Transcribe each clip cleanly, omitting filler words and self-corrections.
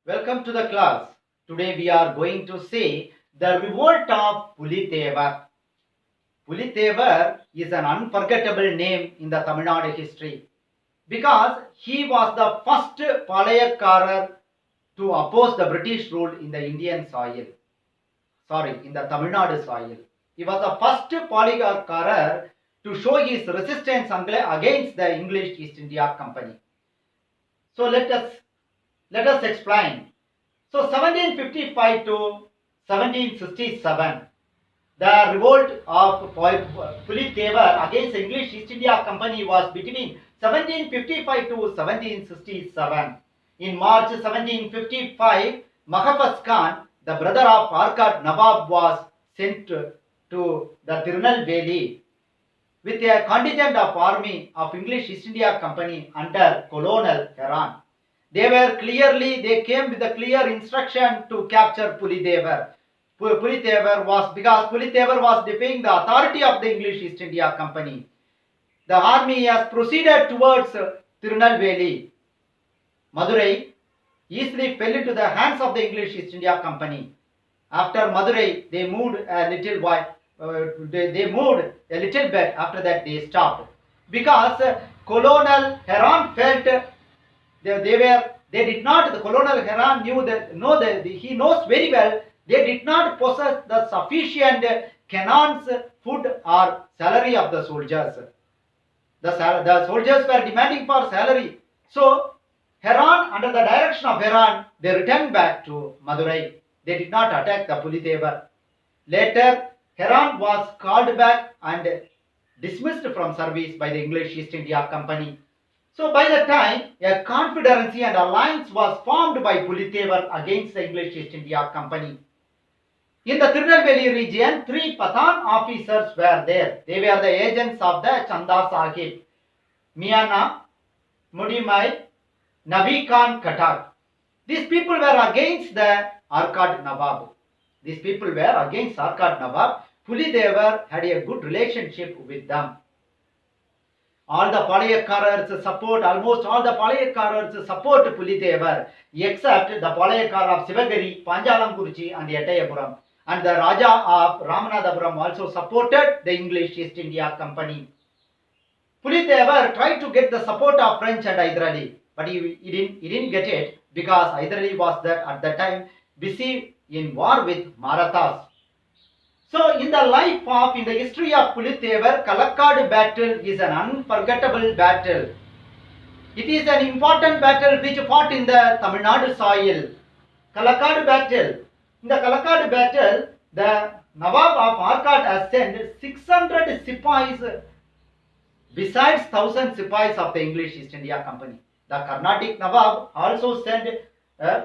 Welcome to the class. Today we are going to see the revolt of Pulithevar. Pulithevar is an unforgettable name in the Tamil Nadu history because he was the first Palayakkarar to oppose the British rule in the Indian soil. In the Tamil Nadu soil. He was the first Palayakkarar to show his resistance against the English East India Company. So let us explain. So 1755 to 1767, the revolt of Pulithevar against the English East India Company was between 1755 to 1767. In March 1755, Mahafaz Khan, the brother of Arcot Nawab, was sent to the Tirunelveli with a contingent of army of English East India Company under Colonel Heran. They came with a clear instruction to capture Pulithevar. Pulithevar was defying the authority of the English East India Company. The army has proceeded towards Tirunelveli. Madurai easily fell into the hands of the English East India Company. After Madurai, they moved a little while. They moved a little bit. After that, they stopped because Colonel Heran felt the Colonel Heran he knows very well they did not possess the sufficient cannons, food or salary of the soldiers. The soldiers were demanding for salary. So Heran, under the direction of Heran, they returned back to Madurai. They did not attack the Pulithevar. Later, Heran was called back and dismissed from service by the English East India Company. So by the time, a confederacy and alliance was formed by Pulithevar against the English East India Company. In the Tirunelveli region, 3 Pathan officers were there. They were the agents of the Chanda Sahib, Miana, Mudimai, Nabi Khan Khatak. These people were against the Arcot Nawab. Pulithevar had a good relationship with them. Almost all the Palayakkarars support Pulithevar except the Palayakkar of Sivagiri, Panjalamkurchi and Ettayapuram. And the Raja of Ramanathapuram also supported the English East India Company. Pulithevar tried to get the support of French and Hyderali, but he didn't get it because Hyderali was at that time busy in war with Marathas. So in the history of Pulithevar, Kalakkad battle is an unforgettable battle. It is an important battle which fought in the Tamil Nadu soil. Kalakkad battle. In the Kalakkad battle, the Nawab of Arcot has sent 600 Sipais besides 1000 Sipais of the English East India Company. The Carnatic Nawab also sent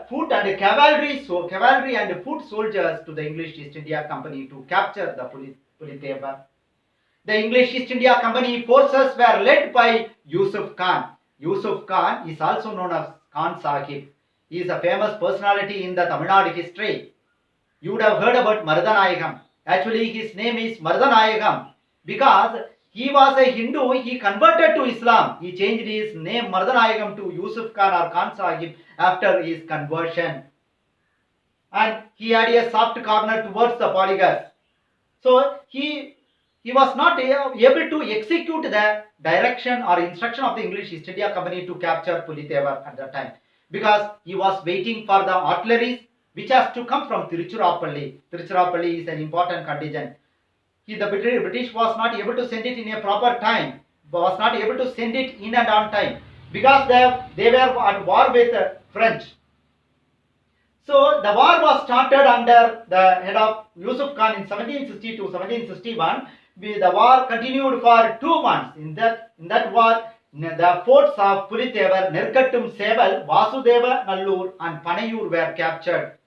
foot and cavalry and foot soldiers to the English East India Company to capture the Pulithevar. The English East India Company forces were led by Yusuf Khan. Yusuf Khan is also known as Khan Sahib. He is a famous personality in the Tamil Nadu history. You would have heard about Marudanayagam. Actually, his name is Marudanayagam because he was a Hindu. He converted to Islam. He changed his name Marudanayagam to Yusuf Khan or Khan Sahib after his conversion. And he had a soft corner towards the polygars. So he was not able to execute the direction or instruction of the English East India Company to capture Pulithevar at that time because he was waiting for the artillery which has to come from Tiruchirappalli. Tiruchirappalli is an important contingent. The British was not able to send it in a proper time, was not able to send it in and on time because they were at war with French. So the war was started under the head of Yusuf Khan in 1760 to 1761. The war continued for 2 months. In that war, the forts of Pulithevar, Nerkattum Seval, Vasudeva Nallur and Panayur were captured.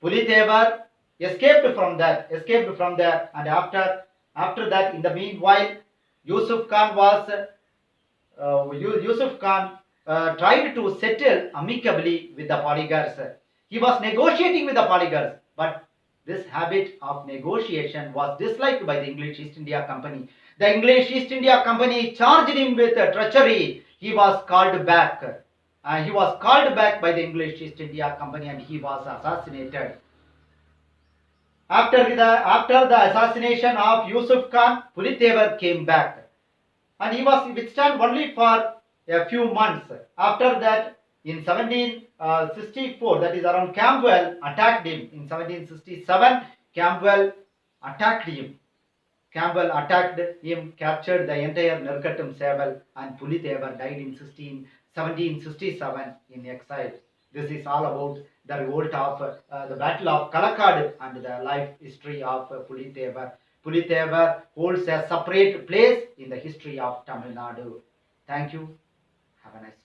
Pulithevar escaped from there, and after that, in the meanwhile, Yusuf Khan tried to settle amicably with the polygars. He was negotiating with the polygars, but this habit of negotiation was disliked by the English East India Company. The English East India Company charged him with treachery. He was called back He was called back by the English East India Company and he was assassinated. After the assassination of Yusuf Khan, Pulithevar came back and he was withstand only for a few months. After that, in 1764, that is around, Campbell attacked him. In 1767, Campbell attacked him. Captured the entire Nerkattum Seval, and Pulithevar died in 1767 in exile. This is all about the revolt of the Battle of Kalakkad and the life history of Pulithevar. Pulithevar holds a separate place in the history of Tamil Nadu. Thank you. Have a nice day.